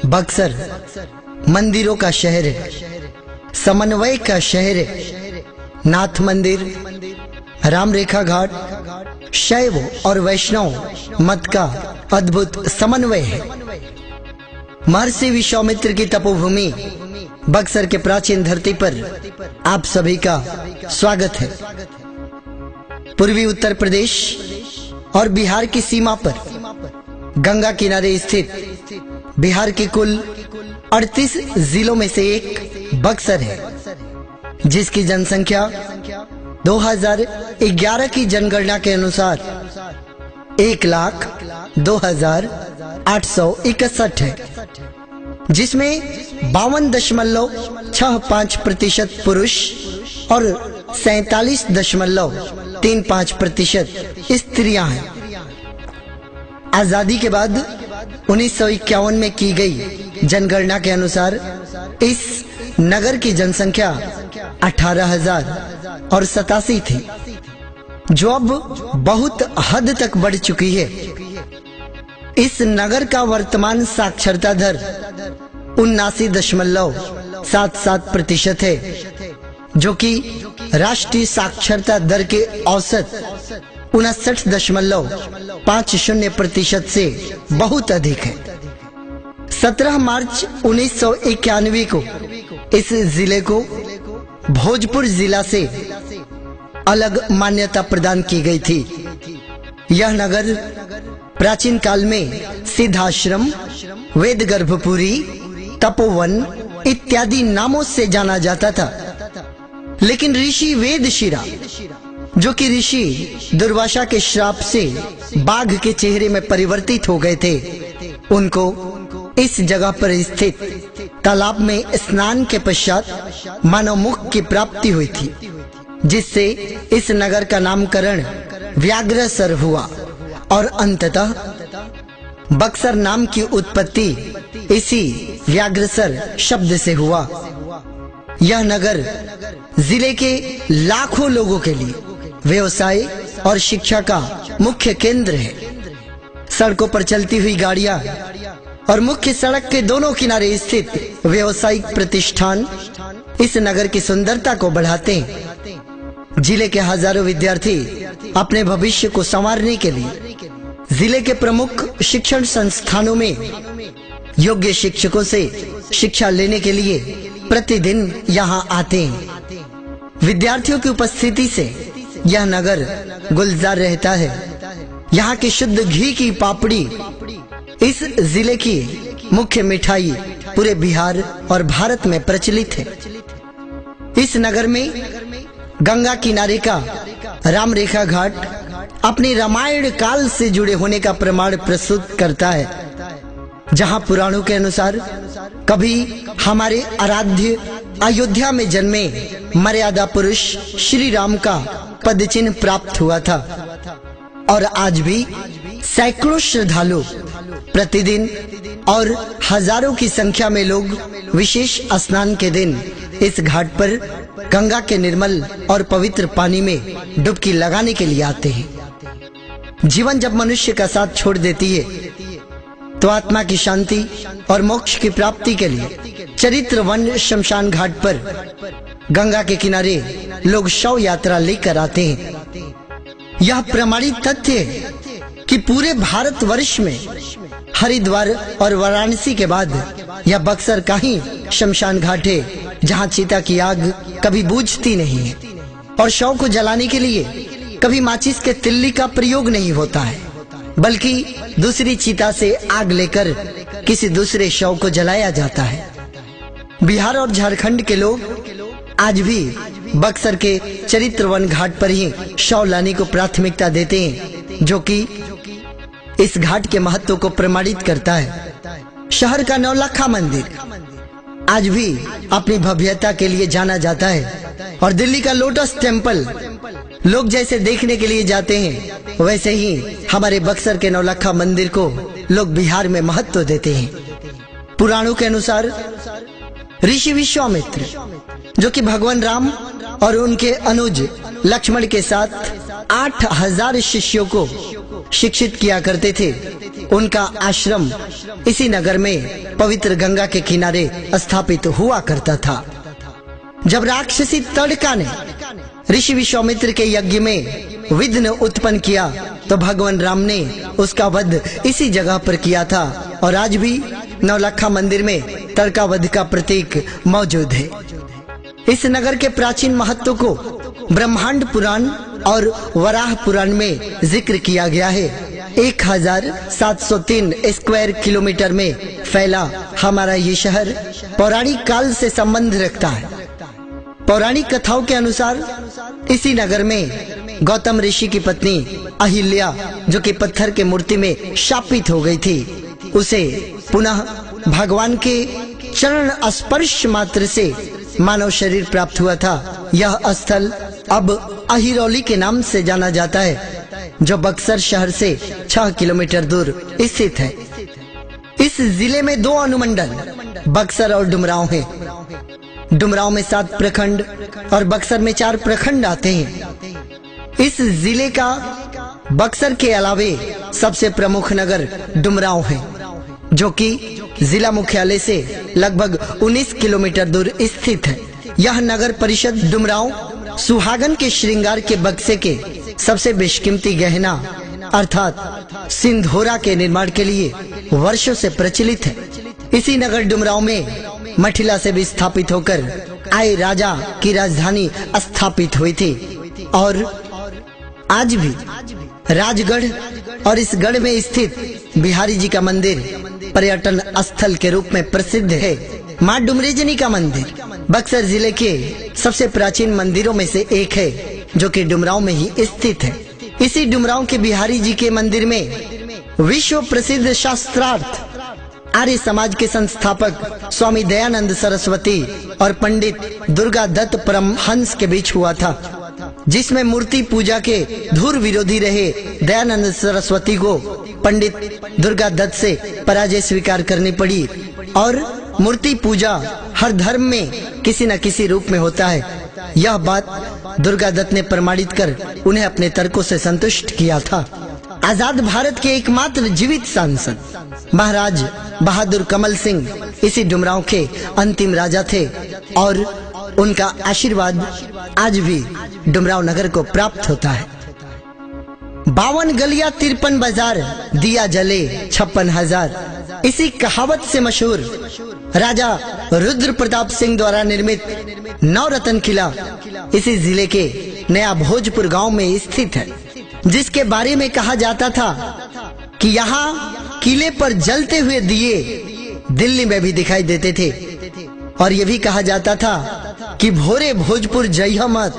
बक्सर मंदिरों का शहर है, समन्वय का शहर है। नाथ मंदिर, राम रेखा घाट शैव और वैष्णव मत का अद्भुत समन्वय है। महर्षि विश्वामित्र की तपोभूमि बक्सर के प्राचीन धरती पर आप सभी का स्वागत है। पूर्वी उत्तर प्रदेश और बिहार की सीमा पर गंगा किनारे स्थित बिहार के कुल 38 जिलों में से एक बक्सर है, जिसकी जनसंख्या 2011 की जनगणना के अनुसार 1,02,861 है, जिसमें 52.65% पुरुष और 47.35% स्त्रियां हैं। आजादी के बाद 1951 में की गई जनगणना के अनुसार इस नगर की जनसंख्या 18,087 थी, जो अब बहुत हद तक बढ़ चुकी है। इस नगर का वर्तमान साक्षरता दर 79.77% है, जो कि राष्ट्रीय साक्षरता दर के औसत 59.50% से बहुत अधिक है। 17 मार्च 1991 को इस जिले को भोजपुर जिला से अलग मान्यता प्रदान की गई थी। यह नगर प्राचीन काल में सिद्धाश्रम, वेद गर्भपुरी, तपोवन इत्यादि नामों से जाना जाता था, लेकिन ऋषि वेदशिरा, जो कि ऋषि दुर्वासा के श्राप से बाघ के चेहरे में परिवर्तित हो गए थे, उनको इस जगह पर स्थित तालाब में स्नान के पश्चात मानव मुख की प्राप्ति हुई थी, जिससे इस नगर का नामकरण व्याघ्रसर हुआ और अंततः बक्सर नाम की उत्पत्ति इसी व्याघ्रसर शब्द से हुआ। यह नगर जिले के लाखों लोगों के लिए व्यवसाय और शिक्षा का मुख्य केंद्र है। सड़कों पर चलती हुई गाड़ियां और मुख्य सड़क के दोनों किनारे स्थित व्यवसायिक प्रतिष्ठान इस नगर की सुंदरता को बढ़ाते हैं। जिले के हजारों विद्यार्थी अपने भविष्य को संवारने के लिए जिले के प्रमुख शिक्षण संस्थानों में योग्य शिक्षकों से शिक्षा लेने के लिए प्रतिदिन यहाँ आते हैं। विद्यार्थियों की उपस्थिति से यह नगर गुलजार रहता है। यहाँ की शुद्ध घी की पापड़ी इस जिले की मुख्य मिठाई पूरे बिहार और भारत में प्रचलित है। इस नगर में गंगा किनारे का राम रेखा घाट अपनी रामायण काल से जुड़े होने का प्रमाण प्रस्तुत करता है, जहाँ पुराणों के अनुसार कभी हमारे आराध्य अयोध्या में जन्मे मर्यादा पुरुष श्री राम का पद चिन्ह प्राप्त हुआ था, और आज भी सैकड़ों श्रद्धालु प्रतिदिन और हजारों की संख्या में लोग विशेष स्नान के दिन इस घाट पर गंगा के निर्मल और पवित्र पानी में डुबकी लगाने के लिए आते हैं। जीवन जब मनुष्य का साथ छोड़ देती है, तो आत्मा की शांति और मोक्ष की प्राप्ति के लिए चरित्र वन शमशान घाट पर गंगा के किनारे लोग शव यात्रा लेकर आते हैं। यह प्रमाणित तथ्य है कि पूरे भारतवर्ष में हरिद्वार और वाराणसी के बाद यह बक्सर का ही शमशान घाट है, जहाँ चिता की आग कभी बुझती नहीं है और शव को जलाने के लिए कभी माचिस के तिल्ली का प्रयोग नहीं होता है, बल्कि दूसरी चिता से आग लेकर किसी दूसरे शव को जलाया जाता है। बिहार और झारखंड के लोग आज भी बक्सर के चरित्रवन घाट पर ही शव लाने को प्राथमिकता देते हैं, जो कि इस घाट के महत्व को प्रमाणित करता है। शहर का नौलखा मंदिर आज भी अपनी भव्यता के लिए जाना जाता है, और दिल्ली का लोटस टेम्पल लोग जैसे देखने के लिए जाते हैं, वैसे ही हमारे बक्सर के नौलखा मंदिर को लोग बिहार में महत्व देते हैं। पुराणों के अनुसार ऋषि विश्वामित्र, जो कि भगवान राम और उनके अनुज लक्ष्मण के साथ 8,000 शिष्यों को शिक्षित किया करते थे, उनका आश्रम इसी नगर में पवित्र गंगा के किनारे स्थापित हुआ करता था। जब राक्षसी तड़का ने ऋषि विश्वामित्र के यज्ञ में विघ्न उत्पन्न किया तो भगवान राम ने उसका वध इसी जगह पर किया था और आज भी नौलखा मंदिर में तड़का वध का प्रतीक मौजूद है। इस नगर के प्राचीन महत्व को ब्रह्मांड पुराण और वराह पुराण में जिक्र किया गया है। 1703 स्क्वायर किलोमीटर में फैला हमारा ये शहर पौराणिक काल से संबंध रखता है। पौराणिक कथाओं के अनुसार इसी नगर में गौतम ऋषि की पत्नी अहिल्या, जो कि पत्थर के मूर्ति में शापित हो गई थी, उसे पुनः भगवान के चरण स्पर्श मात्र से मानव शरीर प्राप्त हुआ था। यह स्थल अब अहिरौली के नाम से जाना जाता है, जो बक्सर शहर से 6 किलोमीटर दूर स्थित है। इस जिले में 2 अनुमंडल बक्सर और डुमरांव हैं। डुमरांव में 7 प्रखंड और बक्सर में 4 प्रखंड आते हैं। इस जिले का बक्सर के अलावे सबसे प्रमुख नगर डुमरांव है, जो कि जिला मुख्यालय से लगभग 19 किलोमीटर दूर स्थित है। यह नगर परिषद डुमरांव सुहागन के श्रृंगार के बक्से के सबसे बेशकीमती गहना अर्थात सिंधोरा के निर्माण के लिए वर्षों से प्रचलित है। इसी नगर डुमरांव में मठिला से विस्थापित होकर आए राजा की राजधानी स्थापित हुई थी और आज भी राजगढ़ और इस गढ़ में स्थित बिहारी जी का मंदिर पर्यटन स्थल के रूप में प्रसिद्ध है। माँ डुमरेजनी का मंदिर बक्सर जिले के सबसे प्राचीन मंदिरों में से एक है, जो कि डुमरांव में ही स्थित है। इसी डुमरांव के बिहारी जी के मंदिर में विश्व प्रसिद्ध शास्त्रार्थ आर्य समाज के संस्थापक स्वामी दयानंद सरस्वती और पंडित दुर्गा दत्त परमहंस के बीच हुआ था, जिसमें मूर्ति पूजा के धुर विरोधी रहे दयानंद सरस्वती को पंडित दुर्गा दत्त से पराजय स्वीकार करनी पड़ी और मूर्ति पूजा हर धर्म में किसी न किसी रूप में होता है। यह बात दुर्गा दत्त ने प्रमाणित कर उन्हें अपने तर्कों से संतुष्ट किया था। आजाद भारत के एकमात्र जीवित सांसद महाराज बहादुर कमल सिंह इसी डुमरांव के अंतिम राजा थे और उनका आशीर्वाद आज भी डुमरांव नगर को प्राप्त होता है। 52 गलियां 53 बाजार, दिया जले 56,000, इसी कहावत से मशहूर राजा रुद्र प्रताप सिंह द्वारा निर्मित नवरत्न किला इसी जिले के नया भोजपुर गांव में स्थित है, जिसके बारे में कहा जाता था कि यहाँ किले पर जलते हुए दिए दिल्ली में भी दिखाई देते थे और ये भी कहा जाता था कि भोरे भोजपुर जइह मत,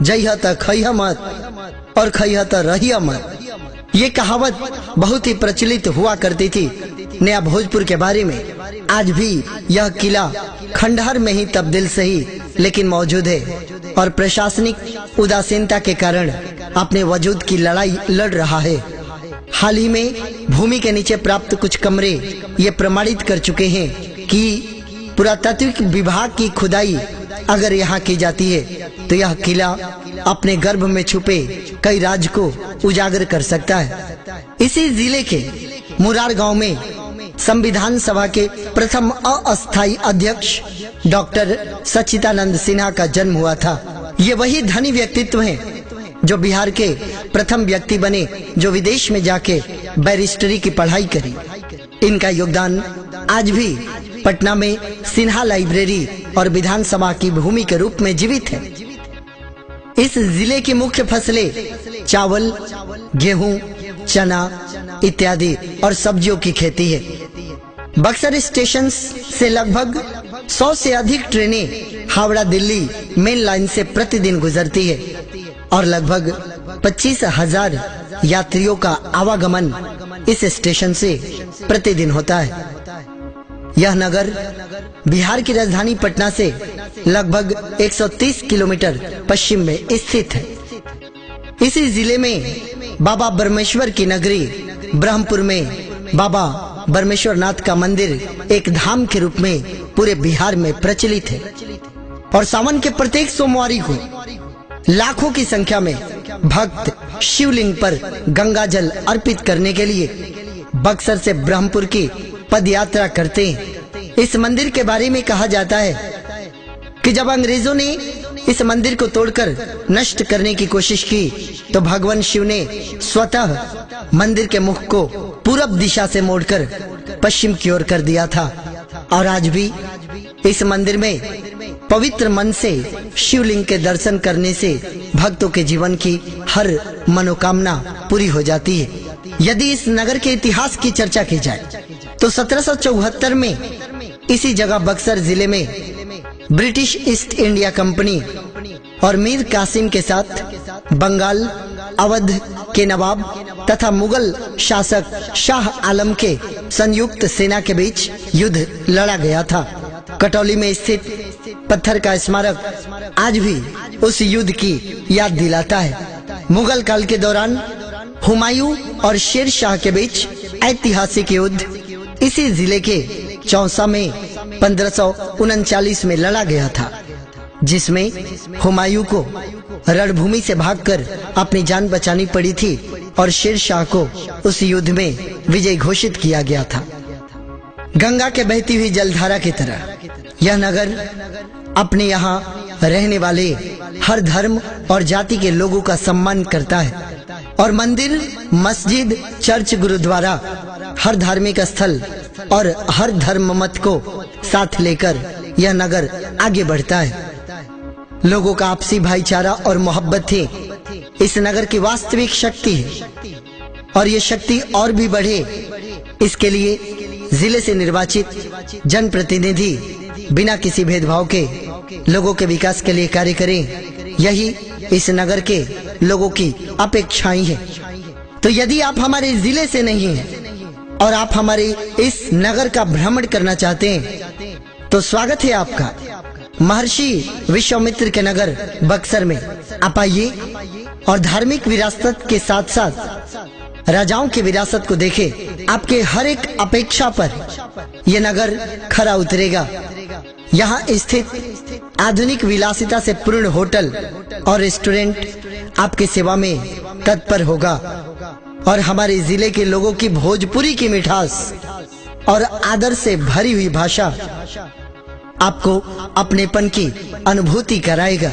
जइह त खइह मत और खइह त रहिह मत। ये कहावत बहुत ही प्रचलित हुआ करती थी नया भोजपुर के बारे में। आज भी यह किला खंडहर में ही तब्दील सही लेकिन मौजूद है और प्रशासनिक उदासीनता के कारण अपने वजूद की लड़ाई लड़ रहा है। हाल ही में भूमि के नीचे प्राप्त कुछ कमरे ये प्रमाणित कर चुके हैं कि पुरातात्विक विभाग की खुदाई अगर यहाँ की जाती है तो यह किला अपने गर्भ में छुपे कई राज को उजागर कर सकता है। इसी जिले के मुरार गांव में संविधान सभा के प्रथम अस्थायी अध्यक्ष डॉक्टर सच्चिदानंद सिन्हा का जन्म हुआ था। ये वही धनी व्यक्तित्व हैं जो बिहार के प्रथम व्यक्ति बने जो विदेश में जाके बैरिस्टरी की पढ़ाई करी। इनका योगदान आज भी पटना में सिन्हा लाइब्रेरी और विधानसभा की भूमि के रूप में जीवित है। इस जिले की मुख्य फसलें चावल, गेहूं, चना इत्यादि और सब्जियों की खेती है। बक्सर स्टेशन से लगभग 100 से अधिक ट्रेनें हावड़ा दिल्ली मेन लाइन से प्रतिदिन गुजरती है और लगभग 25,000 यात्रियों का आवागमन इस स्टेशन से प्रतिदिन होता है। यह नगर बिहार की राजधानी पटना से लगभग 130 किलोमीटर पश्चिम में स्थित है। इसी जिले में बाबा बरमेश्वर की नगरी ब्रह्मपुर में बाबा बरमेश्वर नाथ का मंदिर एक धाम के रूप में पूरे बिहार में प्रचलित है और सावन के प्रत्येक सोमवारी को लाखों की संख्या में भक्त शिवलिंग पर गंगा जल अर्पित करने के लिए बक्सर से ब्रह्मपुर की पद यात्रा करते हैं। इस मंदिर के बारे में कहा जाता है कि जब अंग्रेजों ने इस मंदिर को तोड़कर नष्ट करने की कोशिश की तो भगवान शिव ने स्वतः मंदिर के मुख को पूरब दिशा से मोड़कर पश्चिम की ओर कर दिया था। और आज भी इस मंदिर में पवित्र मन से शिवलिंग के दर्शन करने से भक्तों के जीवन की हर मनोकामना पूरी हो जाती है। यदि इस नगर के इतिहास की चर्चा की जाए तो 1774 में इसी जगह बक्सर जिले में ब्रिटिश ईस्ट इंडिया कंपनी और मीर कासिम के साथ बंगाल, अवध के नवाब तथा मुगल शासक शाह आलम के संयुक्त सेना के बीच युद्ध लड़ा गया था। कटौली में स्थित पत्थर का स्मारक आज भी उस युद्ध की याद दिलाता है। मुगल काल के दौरान हुमायूं और शेर शाह के बीच ऐतिहासिक युद्ध इसी जिले के चौसा में 1539 में लड़ा गया था, जिसमें हुमायूं को रणभूमि से भागकर अपनी जान बचानी पड़ी थी और शेर शाह को उस युद्ध में विजय घोषित किया गया था। गंगा के बहती हुई जलधारा की तरह यह नगर अपने यहाँ रहने वाले हर धर्म और जाति के लोगों का सम्मान करता है और मंदिर, मस्जिद, चर्च, गुरुद्वारा, हर धार्मिक स्थल और हर धर्म मत को साथ लेकर यह नगर आगे बढ़ता है। लोगों का आपसी भाईचारा और मोहब्बत ही इस नगर की वास्तविक शक्ति है और ये शक्ति और भी बढ़े इसके लिए जिले से निर्वाचित जनप्रतिनिधि बिना किसी भेदभाव के लोगों के विकास के लिए कार्य करें, यही इस नगर के लोगों की अपेक्षाएं है। तो यदि आप हमारे जिले से नहीं हैं और आप हमारे इस नगर का भ्रमण करना चाहते हैं तो स्वागत है आपका महर्षि विश्वामित्र के नगर बक्सर में। आप आइए और धार्मिक विरासत के साथ साथ राजाओं की विरासत को देखें। आपके हर एक अपेक्षा पर यह नगर खरा उतरेगा। यहाँ स्थित आधुनिक विलासिता से पूर्ण होटल और रेस्टोरेंट आपकी सेवा में तत्पर होगा और हमारे जिले के लोगों की भोजपुरी की मिठास और आदर से भरी हुई भाषा आपको अपनेपन की अनुभूति कराएगा।